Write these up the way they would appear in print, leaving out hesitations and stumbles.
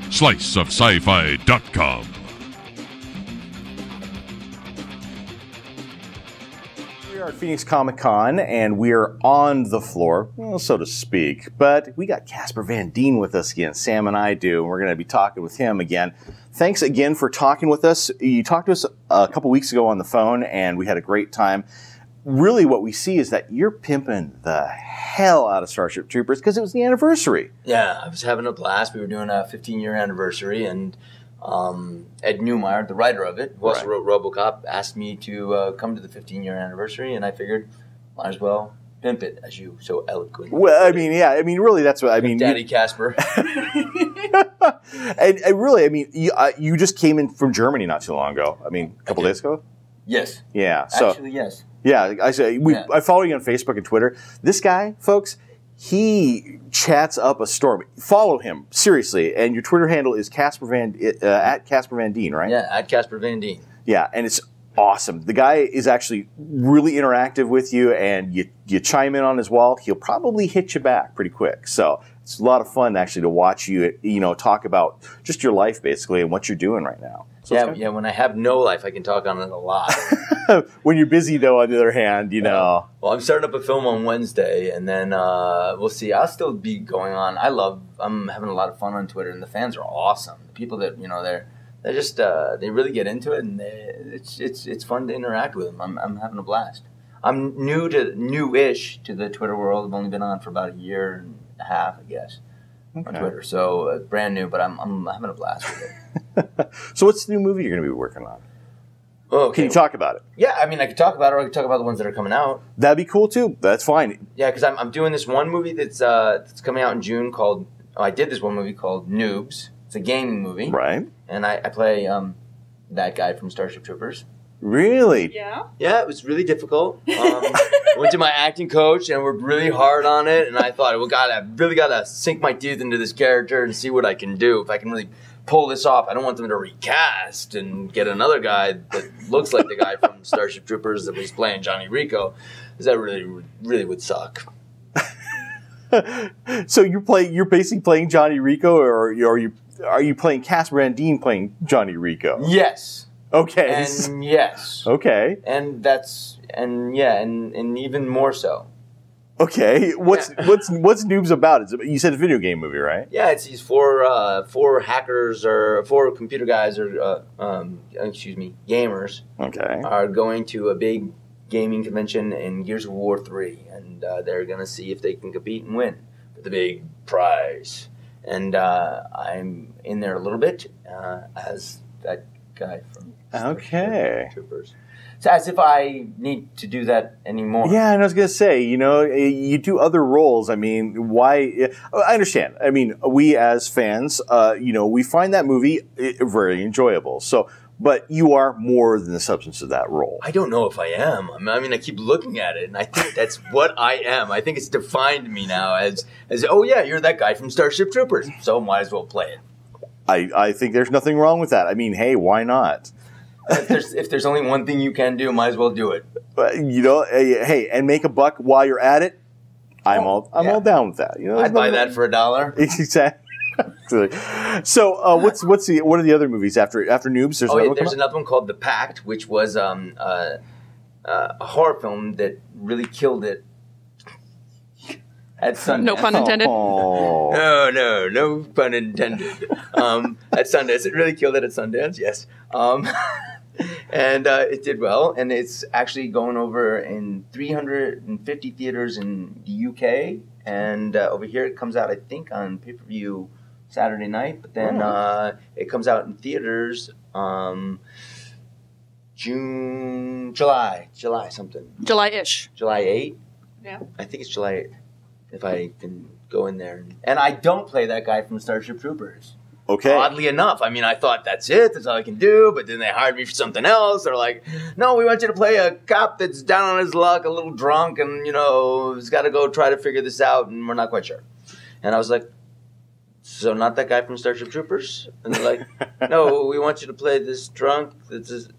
sliceofscifi.com. We are at Phoenix Comic Con, and we are on the floor, well, so to speak. But we got Casper Van Dien with us again. Sam and I do, and we're going to be talking with him again. Thanks again for talking with us. You talked to us a couple weeks ago on the phone, and we had a great time. Really, what we see is that you're pimping the hell out of Starship Troopers because it was the anniversary. Yeah, I was having a blast. We were doing a 15-year anniversary, and Ed Neumeyer, the writer of it, who also wrote RoboCop, asked me to come to the 15-year anniversary, and I figured might as well pimp it, as you so eloquently. Well, I mean, yeah, I mean, really, that's what I mean. Daddy Casper. and really, I mean, you just came in from Germany not too long ago. I mean, a couple days ago. Yes. Yeah. So actually, yes. Yeah, I follow you on Facebook and Twitter. This guy, folks, he chats up a storm. Follow him, seriously. And your Twitter handle is at Casper Van Dien, right? Yeah, at Casper Van Dien. Yeah, and it's awesome. The guy is actually really interactive with you, and you chime in on his wall, he'll probably hit you back pretty quick. So it's a lot of fun actually to watch you, talk about just your life basically and what you're doing right now. So yeah. When I have no life, I can talk on it a lot. When you're busy, though, on the other hand, Well, I'm starting up a film on Wednesday, and then we'll see. I'll still be going on. I'm having a lot of fun on Twitter, and the fans are awesome. The people that they're just they really get into it, and it's fun to interact with them. I'm having a blast. I'm newish to the Twitter world. I've only been on for about a year and a half, I guess. On Twitter, so brand new, but I'm having a blast with it. So what's the new movie you're going to be working on? Okay. Can you talk about it? Yeah, I mean, I could talk about it, or I could talk about the ones that are coming out. That'd be cool too. That's fine. Yeah, because I'm doing this one movie that's coming out in June called. I did this one movie called Noobs. It's a gaming movie, right? And I play that guy from Starship Troopers. Really? Yeah. Yeah, it was really difficult. Went to my acting coach and worked really hard on it, and I thought, I really gotta sink my teeth into this character and see what I can do. If I can really pull this off, I don't want them to recast and get another guy that looks like the guy from Starship Troopers that was playing Johnny Rico, because that really would suck. So you're basically playing Johnny Rico, or are you playing Casper Van Dien playing Johnny Rico? Yes. Okay. And yes. Okay. And and even more so. Okay. What's Noobs about? You said a video game movie, right? Yeah, it's these four hackers or four computer guys or gamers. Okay. Are going to a big gaming convention in Gears of War 3, and they're gonna see if they can compete and win for the big prize. And I'm in there a little bit as that guy from Starship Troopers. So as if I need to do that anymore. Yeah, and I was going to say, you do other roles. I mean, why? I understand. I mean, we as fans, we find that movie very enjoyable. So, but you are more than the substance of that role. I don't know if I am. I mean, I keep looking at it, and I think that's what I am. I think it's defined me now as oh yeah, you're that guy from Starship Troopers, so might as well play it. I think there's nothing wrong with that. I mean, hey, why not? If there's only one thing you can do, might as well do it. But hey, and make a buck while you're at it. I'm all down with that. I'd buy that for $1. Exactly. So, what are the other movies after Noobs? There's another one called The Pact, which was a horror film that really killed it at Sundance. No pun intended. Oh. No pun intended. At Sundance, it really killed it at Sundance. Yes. And it did well, and it's actually going over in 350 theaters in the UK, and over here it comes out, I think, on pay-per-view Saturday night, but then it comes out in theaters July something. July-ish. July 8? Yeah. I think it's July 8, if I can go in there. And I don't play that guy from Starship Troopers. Okay. Oddly enough, I mean, I thought that's all I can do, but then they hired me for something else. They're like, no, we want you to play a cop that's down on his luck, a little drunk, and, he's got to go try to figure this out, and we're not quite sure. And I was like, so not that guy from Starship Troopers? And they're like, no, we want you to play this drunk. There's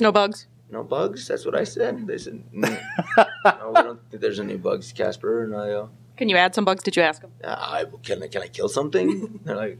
no bugs. No bugs? That's what I said. They said, no, we don't think there's any bugs, Casper. And I Can you add some bugs? Did you ask them? can I kill something? They're like,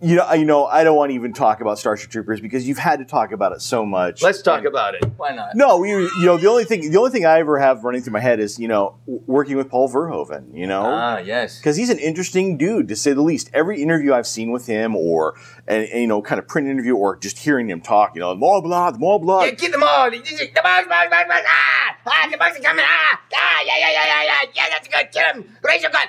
I don't want to even talk about Starship Troopers because you've had to talk about it so much. Let's talk about it. Why not? No, the only thing I ever have running through my head is working with Paul Verhoeven. Yes, because he's an interesting dude to say the least. Every interview I've seen with him, or kind of print interview, or just hearing him talk, more blood. Yeah, get them all. The bugs. The bugs are coming. Yeah. That's good. Get him. Raise your gun.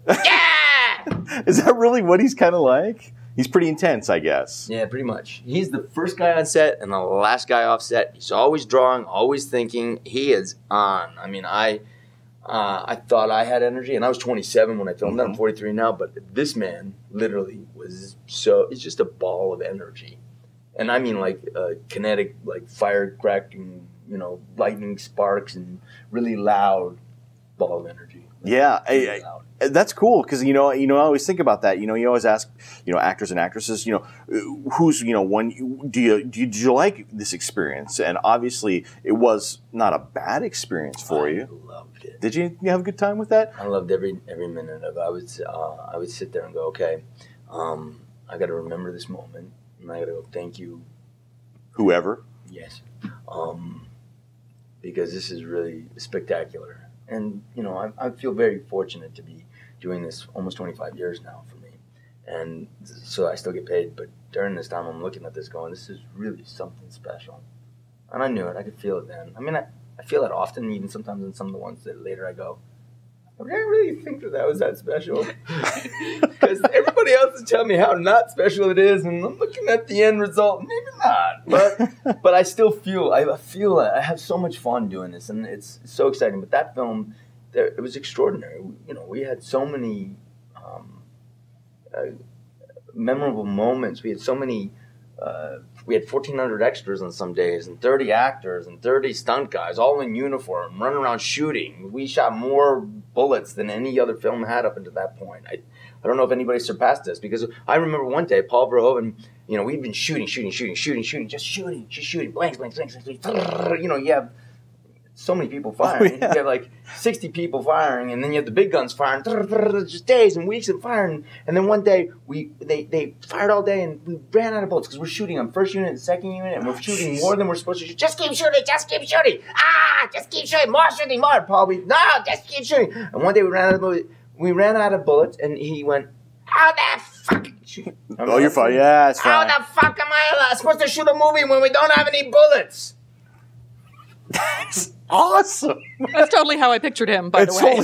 Yeah! Is that really what he's kind of like? He's pretty intense, I guess. Yeah, pretty much. He's the first guy on set and the last guy off set. He's always drawing, always thinking. He is on. I mean, I thought I had energy, and I was 27 when I filmed that. I'm 43 now, but this man literally was he's just a ball of energy. And I mean like kinetic, like fire cracking, lightning sparks, and really loud ball of energy. Yeah, that's cool because I always think about that. You always ask actors and actresses who's one did you like this experience? And obviously it was not a bad experience for you. I loved it. Did you have a good time with that? I loved every minute of it. I would sit there and go, okay, I got to remember this moment, and I got to go thank you, whoever. Yes, because this is really spectacular. And, I feel very fortunate to be doing this almost 25 years now for me. And so I still get paid. But during this time, I'm looking at this going, this is really something special. And I knew it. I could feel it then. I mean, I feel it often, even sometimes in some of the ones that later I go, I didn't really think that was that special. Because everybody else is telling me how not special it is. And I'm looking at the end result. Maybe not. But I still feel, I have so much fun doing this. And it's so exciting. But that film, it was extraordinary. We had so many memorable moments. We had so many... we had 1,400 extras on some days, and 30 actors, and 30 stunt guys, all in uniform, running around shooting. We shot more bullets than any other film had up until that point. I don't know if anybody surpassed us, because I remember one day, Paul Verhoeven, we'd been shooting, just shooting, blanks. You have so many people firing. You have like 60 people firing, and then you have the big guns firing, just days and weeks of firing. And then one day they fired all day, and we ran out of bullets because we're shooting on first unit and second unit, and we're shooting more than we're supposed to shoot. Just keep shooting. Just keep shooting. More shooting, more. Paul, just keep shooting. And one day we ran out of bullets, and he went, how the fuck? Oh, you're fine. Yeah, it's fine. How the fuck am I supposed to shoot a movie when we don't have any bullets? That's awesome. That's totally how I pictured him, by the way.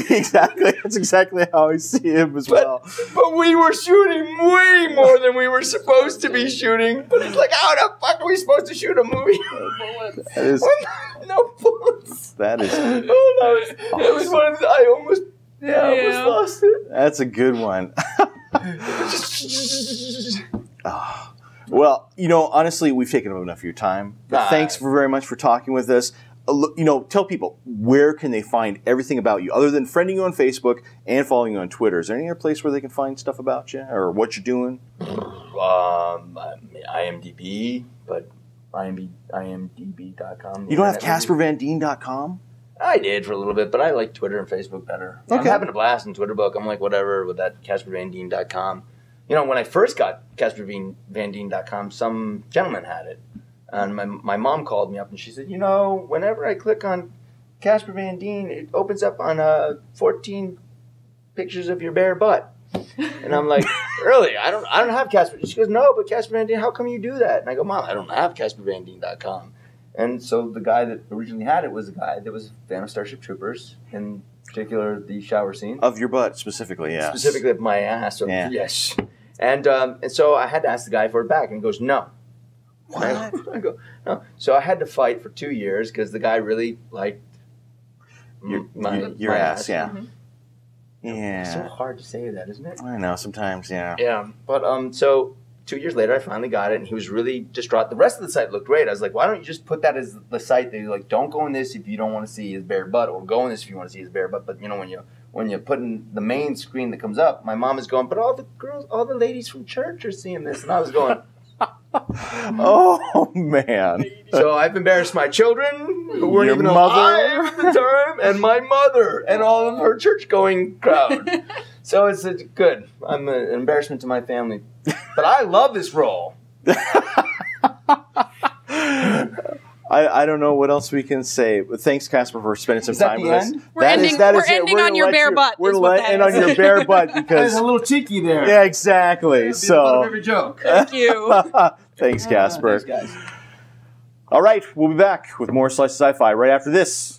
That's exactly how I see him as well. But we were shooting way more than we were supposed to be shooting. But it's like, how the fuck are we supposed to shoot a movie? That is, no bullets. That is. Awesome. It was one of the, I almost lost it. That's a good one. Well, honestly, we've taken up enough of your time. But thanks very much for talking with us. Tell people, where can they find everything about you, other than friending you on Facebook and following you on Twitter? Is there any other place where they can find stuff about you or what you're doing? IMDb, but imdb.com. You don't have CasperVanDien.com? I did for a little bit, but I like Twitter and Facebook better. Okay. I'm having a blast in Twitter book. I'm like, whatever, with that CasperVanDien.com. When I first got CasperVanDien.com, some gentleman had it. And my mom called me up and she said, whenever I click on Casper Van Dien, it opens up on 14 pictures of your bare butt. And I'm like, really? I don't have Casper. She goes, no, but Casper Van Dien, how come you do that? And I go, Mom, I don't have CasperVanDien.com. And so the guy that originally had it was a guy that was a fan of Starship Troopers, in particular the shower scene. Of your butt, specifically, yeah. Specifically of my ass. Yes. And so I had to ask the guy for it back, and he goes, no. What? I go, no. So I had to fight for 2 years because the guy really liked your ass. Yeah. Mm-hmm. Yeah. It's so hard to say that, isn't it? I know, sometimes, yeah. Yeah. But so 2 years later, I finally got it, and he was really distraught. The rest of the site looked great. I was like, why don't you just put that as the site that you're like, don't go in this if you don't want to see his bare butt, or go in this if you want to see his bare butt. But when you put in the main screen that comes up, my mom is going, but all the ladies from church are seeing this, and I was going. Oh, man. So I've embarrassed my children, who weren't Your even mother? alive at the time, and my mother, and all of her church-going crowd. So it's good. I'm an embarrassment to my family but I love this role. I don't know what else we can say. But thanks, Casper, for spending some time with us. We're ending on your bare butt. We're going to end on your bare butt because a little cheeky there. Yeah, exactly. So every joke. Thank you. Thanks, Casper. Thanks, guys. All right, we'll be back with more Slice of Sci-Fi right after this.